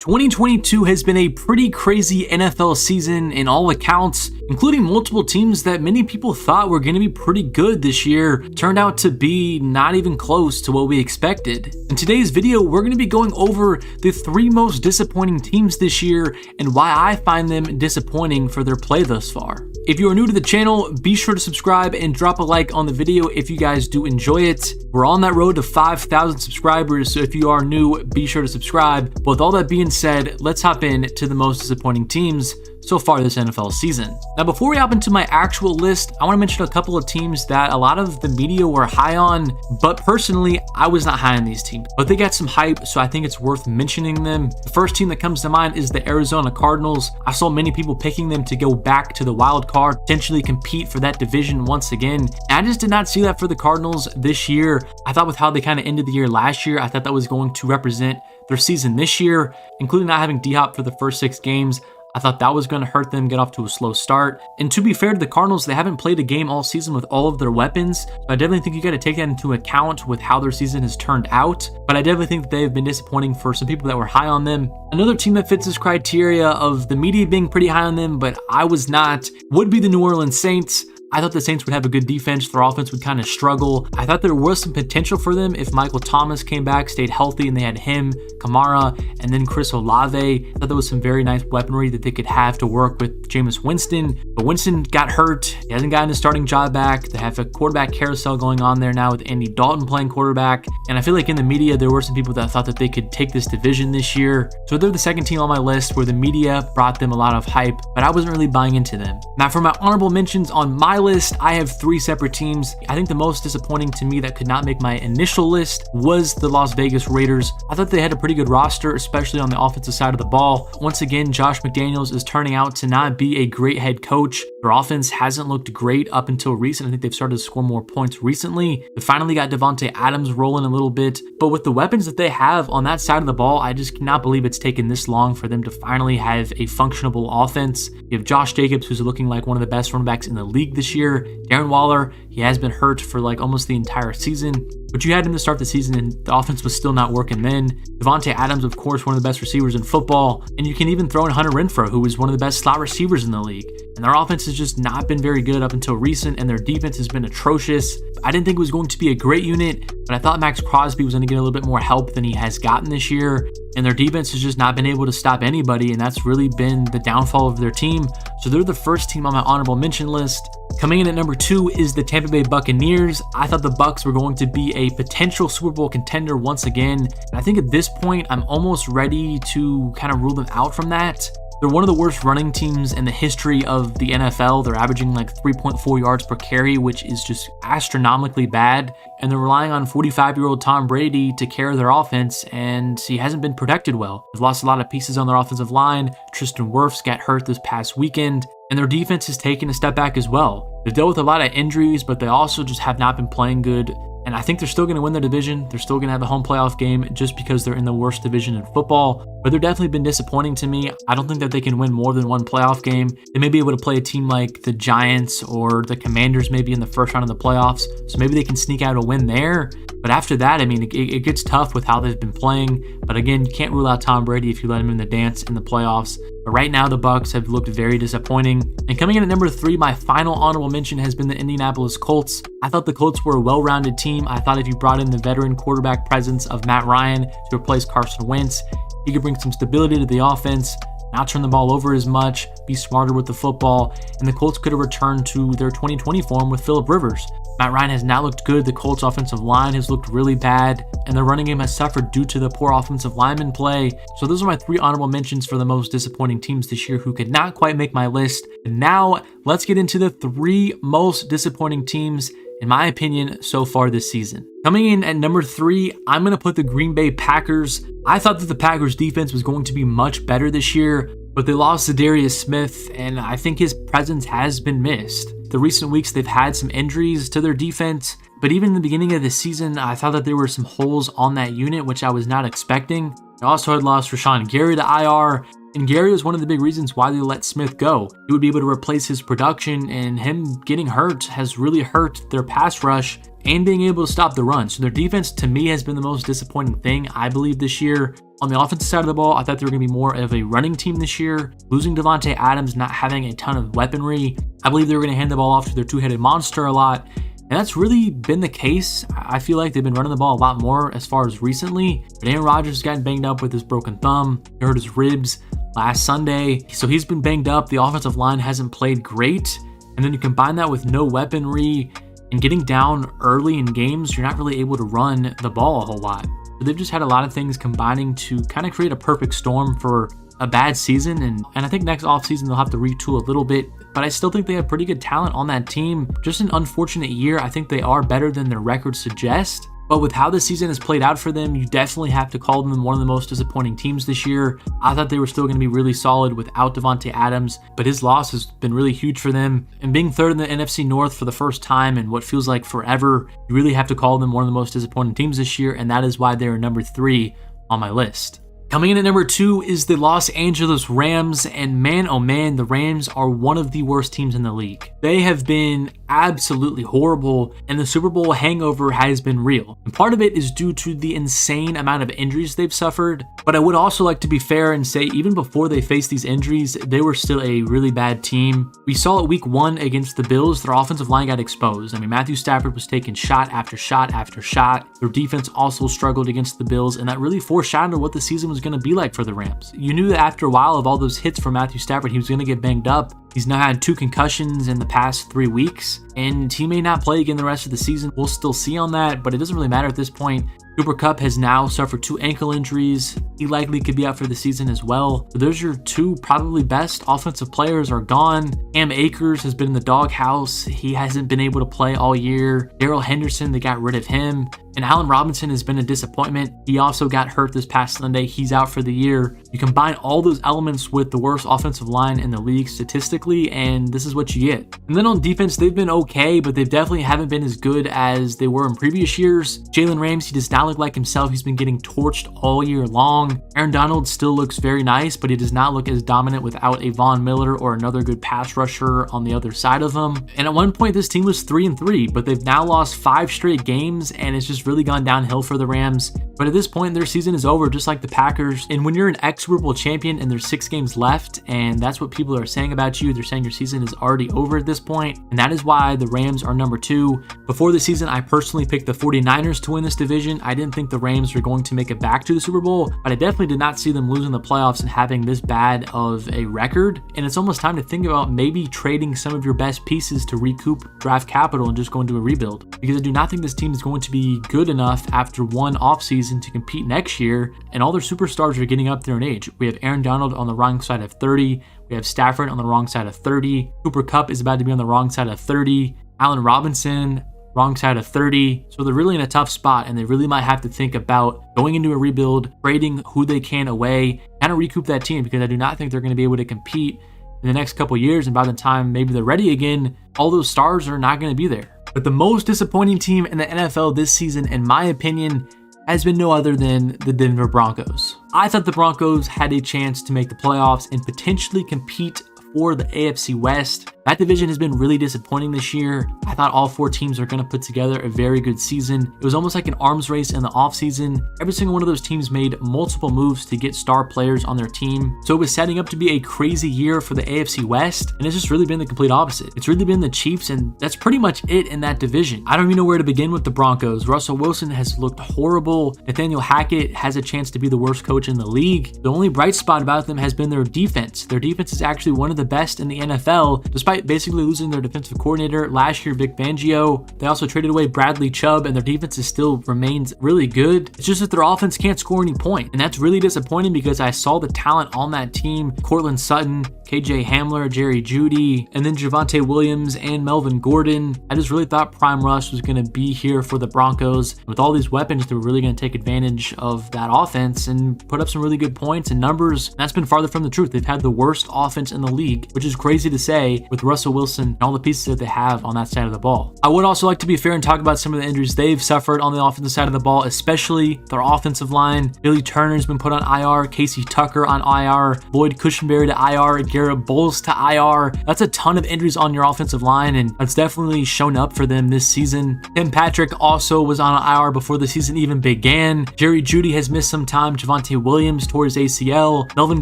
2022 has been a pretty crazy NFL season in all accounts, including multiple teams that many people thought were going to be pretty good this year turned out to be not even close to what we expected. In today's video, we're going to be going over the 3 most disappointing teams this year and why I find them disappointing for their play thus far. If you are new to the channel, be sure to subscribe and drop a like on the video if you guys do enjoy it. We're on that road to 5,000 subscribers, so if you are new, be sure to subscribe. But with all that being said, let's hop in to the most disappointing teams so far this NFL season. Now, before we hop into my actual list, I want to mention a couple of teams that a lot of the media were high on, but personally, I was not high on these teams. But they got some hype, so I think it's worth mentioning them. The first team that comes to mind is the Arizona Cardinals. I saw many people picking them to go back to the wild card, potentially compete for that division once again. And I just did not see that for the Cardinals this year. I thought with how they kind of ended the year last year, I thought that was going to represent their season this year, including not having D-Hop for the first 6 games. I thought that was going to hurt them get off to a slow start. And to be fair to the Cardinals, they haven't played a game all season with all of their weapons. So I definitely think you got to take that into account with how their season has turned out. But I definitely think that they've been disappointing for some people that were high on them. Another team that fits this criteria of the media being pretty high on them, but I was not, would be the New Orleans Saints. I thought the Saints would have a good defense. Their offense would kind of struggle. I thought there was some potential for them if Michael Thomas came back, stayed healthy, and they had him, Kamara, and then Chris Olave. I thought there was some very nice weaponry that they could have to work with Jameis Winston. But Winston got hurt. He hasn't gotten his starting job back. They have a quarterback carousel going on there now with Andy Dalton playing quarterback. And I feel like in the media, there were some people that thought that they could take this division this year. So they're the second team on my list where the media brought them a lot of hype, but I wasn't really buying into them. Now, for my honorable mentions on my list, I have 3 separate teams. I think the most disappointing to me that could not make my initial list was the Las Vegas Raiders. I thought they had a pretty good roster, especially on the offensive side of the ball. Once again, Josh McDaniels is turning out to not be a great head coach. Their offense hasn't looked great up until recent. I think they've started to score more points recently. They finally got Devontae Adams rolling a little bit, but with the weapons that they have on that side of the ball, I just cannot believe it's taken this long for them to finally have a functional offense. You have Josh Jacobs, who's looking like one of the best running backs in the league this year. Darren Waller, he has been hurt for like almost the entire season, but you had him to start the season and the offense was still not working then. Devontae Adams, of course, one of the best receivers in football, and you can even throw in Hunter Renfrow, who is one of the best slot receivers in the league. And their offense has just not been very good up until recent, and their defense has been atrocious. I didn't think it was going to be a great unit, but I thought Max Crosby was going to get a little bit more help than he has gotten this year, and their defense has just not been able to stop anybody, and that's really been the downfall of their team. So they're the first team on my honorable mention list. Coming in at number 2 is the Tampa Bay Buccaneers. I thought the Bucs were going to be a potential Super Bowl contender once again, and I think at this point, I'm almost ready to kind of rule them out from that. They're one of the worst running teams in the history of the NFL. They're averaging like 3.4 yards per carry, which is just astronomically bad. And they're relying on 45-year-old Tom Brady to carry their offense, and he hasn't been protected well. They've lost a lot of pieces on their offensive line. Tristan Wirfs got hurt this past weekend, and their defense has taken a step back as well. They've dealt with a lot of injuries, but they also just have not been playing good. And I think they're still going to win their division. They're still going to have a home playoff game just because they're in the worst division in football. But they're definitely been disappointing to me. I don't think that they can win more than one playoff game. They may be able to play a team like the Giants or the Commanders maybe in the first round of the playoffs. So maybe they can sneak out a win there. But after that, I mean, it gets tough with how they've been playing. But again, you can't rule out Tom Brady if you let him in the dance in the playoffs. But right now, the Bucs have looked very disappointing. And coming in at number 3, my final honorable mention has been the Indianapolis Colts. I thought the Colts were a well-rounded team. I thought if you brought in the veteran quarterback presence of Matt Ryan to replace Carson Wentz, he could bring some stability to the offense, not turn the ball over as much, be smarter with the football, and the Colts could have returned to their 2020 form with Phillip Rivers. Matt Ryan has not looked good. The Colts offensive line has looked really bad, and their running game has suffered due to the poor offensive lineman play. So those are my 3 honorable mentions for the most disappointing teams this year who could not quite make my list. And now let's get into the 3 most disappointing teams, in my opinion, so far this season. Coming in at number 3, I'm going to put the Green Bay Packers. I thought that the Packers defense was going to be much better this year, but they lost Zadarius Smith, and I think his presence has been missed. The recent weeks, they've had some injuries to their defense, but even in the beginning of the season, I thought that there were some holes on that unit, which I was not expecting. They also had lost Rashawn Gary to IR, And Gary was one of the big reasons why they let Smith go. He would be able to replace his production, and him getting hurt has really hurt their pass rush and being able to stop the run. So their defense, to me, has been the most disappointing thing, I believe, this year. On the offensive side of the ball, I thought they were going to be more of a running team this year. Losing Davante Adams, not having a ton of weaponry, I believe they were going to hand the ball off to their two-headed monster a lot. And that's really been the case. I feel like they've been running the ball a lot more as far as recently. But Aaron Rodgers has gotten banged up with his broken thumb. He hurt his ribs last Sunday. So he's been banged up. The offensive line hasn't played great. And then you combine that with no weaponry and getting down early in games, you're not really able to run the ball a whole lot. So they've just had a lot of things combining to kind of create a perfect storm for a bad season. And I think next offseason they'll have to retool a little bit. But I still think they have pretty good talent on that team. Just an unfortunate year. I think they are better than their record suggests. But with how the season has played out for them, you definitely have to call them one of the most disappointing teams this year. I thought they were still going to be really solid without Davante Adams, but his loss has been really huge for them. And being third in the NFC North for the first time in what feels like forever, you really have to call them one of the most disappointing teams this year, and that is why they're number 3 on my list. Coming in at number 2 is the Los Angeles Rams, and man, oh man, the Rams are one of the worst teams in the league. They have been absolutely horrible, and the Super Bowl hangover has been real. And part of it is due to the insane amount of injuries they've suffered, but I would also like to be fair and say even before they faced these injuries, they were still a really bad team. We saw it week 1 against the Bills, their offensive line got exposed. I mean, Matthew Stafford was taking shot after shot after shot. Their defense also struggled against the Bills, and that really foreshadowed what the season was going to be like for the Rams. You knew that after a while of all those hits from Matthew Stafford, he was going to get banged up. He's now had 2 concussions in the past 3 weeks, and he may not play again the rest of the season. We'll still see on that, but it doesn't really matter at this point. Cooper Kupp has now suffered 2 ankle injuries. He likely could be out for the season as well. So there's your 2 probably best offensive players are gone. Cam Akers has been in the doghouse. He hasn't been able to play all year. Darrell Henderson, they got rid of him. And Allen Robinson has been a disappointment. He also got hurt this past Sunday. He's out for the year. You combine all those elements with the worst offensive line in the league statistically, and this is what you get. And then on defense, they've been okay, but they definitely haven't been as good as they were in previous years. Jalen Ramsey does not look like himself. He's been getting torched all year long. Aaron Donald still looks very nice, but he does not look as dominant without a Von Miller or another good pass rusher on the other side of him. And at one point, this team was 3-3, but they've now lost 5 straight games, and it's just really gone downhill for the Rams. But at this point, their season is over, just like the Packers. And when you're an ex-Super Bowl champion and there's 6 games left, and that's what people are saying about you, they're saying your season is already over at this point. And that is why the Rams are number 2. Before the season, I personally picked the 49ers to win this division. I didn't think the Rams were going to make it back to the Super Bowl, but I definitely did not see them losing the playoffs and having this bad of a record. And it's almost time to think about maybe trading some of your best pieces to recoup draft capital and just go into a rebuild. Because I do not think this team is going to be good enough after one offseason to compete next year, and all their superstars are getting up there in age. We have Aaron Donald on the wrong side of 30. We have Stafford on the wrong side of 30. Cooper Kupp is about to be on the wrong side of 30. Allen Robinson, wrong side of 30. So they're really in a tough spot, and they really might have to think about going into a rebuild, trading who they can away, kind of recoup that team, because I do not think they're going to be able to compete in the next couple years. And by the time maybe they're ready again, all those stars are not going to be there. But the most disappointing team in the NFL this season, in my opinion, has been no other than the Denver Broncos. I thought the Broncos had a chance to make the playoffs and potentially compete for the AFC West. That division has been really disappointing this year. I thought all 4 teams are going to put together a very good season. It was almost like an arms race in the offseason. Every single one of those teams made multiple moves to get star players on their team. So it was setting up to be a crazy year for the AFC West, and it's just really been the complete opposite. It's really been the Chiefs, and that's pretty much it in that division. I don't even know where to begin with the Broncos. Russell Wilson has looked horrible. Nathaniel Hackett has a chance to be the worst coach in the league. The only bright spot about them has been their defense. Their defense is actually one of the best in the NFL, despite basically losing their defensive coordinator last year, Vic Fangio. They also traded away Bradley Chubb, and their defense still remains really good. It's just that their offense can't score any point, and that's really disappointing because I saw the talent on that team. Cortland Sutton, KJ Hamler, Jerry Jeudy, and then Javonte Williams and Melvin Gordon. I just really thought Prime Rush was going to be here for the Broncos. With all these weapons, they were really going to take advantage of that offense and put up some really good points and numbers. And that's been farther from the truth. They've had the worst offense in the league, which is crazy to say, with Russell Wilson and all the pieces that they have on that side of the ball. I would also like to be fair and talk about some of the injuries they've suffered on the offensive side of the ball, especially their offensive line. Billy Turner's been put on IR, Casey Tucker on IR, Lloyd Cushenberry to IR, Garrett Bowles to IR. That's a ton of injuries on your offensive line, and that's definitely shown up for them this season. Tim Patrick also was on IR before the season even began. Jerry Jeudy has missed some time. Javonte Williams tore his ACL. Melvin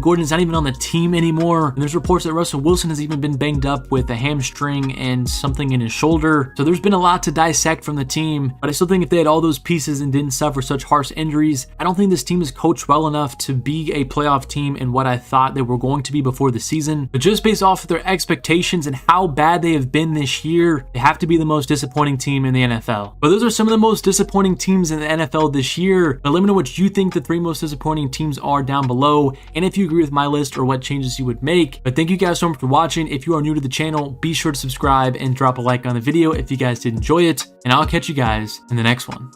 Gordon's not even on the team anymore. And there's reports that Russell Wilson has even been banged up with a hamstring and something in his shoulder. So there's been a lot to dissect from the team, but I still think if they had all those pieces and didn't suffer such harsh injuries, I don't think this team is coached well enough to be a playoff team in what I thought they were going to be before the season. But just based off of their expectations and how bad they have been this year, they have to be the most disappointing team in the NFL. But those are some of the most disappointing teams in the NFL this year. But let me know what you think the 3 most disappointing teams are down below, and if you agree with my list or what changes you would make. But thank you guys so much for watching. If you are new to the channel, be sure to subscribe and drop a like on the video if you guys did enjoy it, and I'll catch you guys in the next one.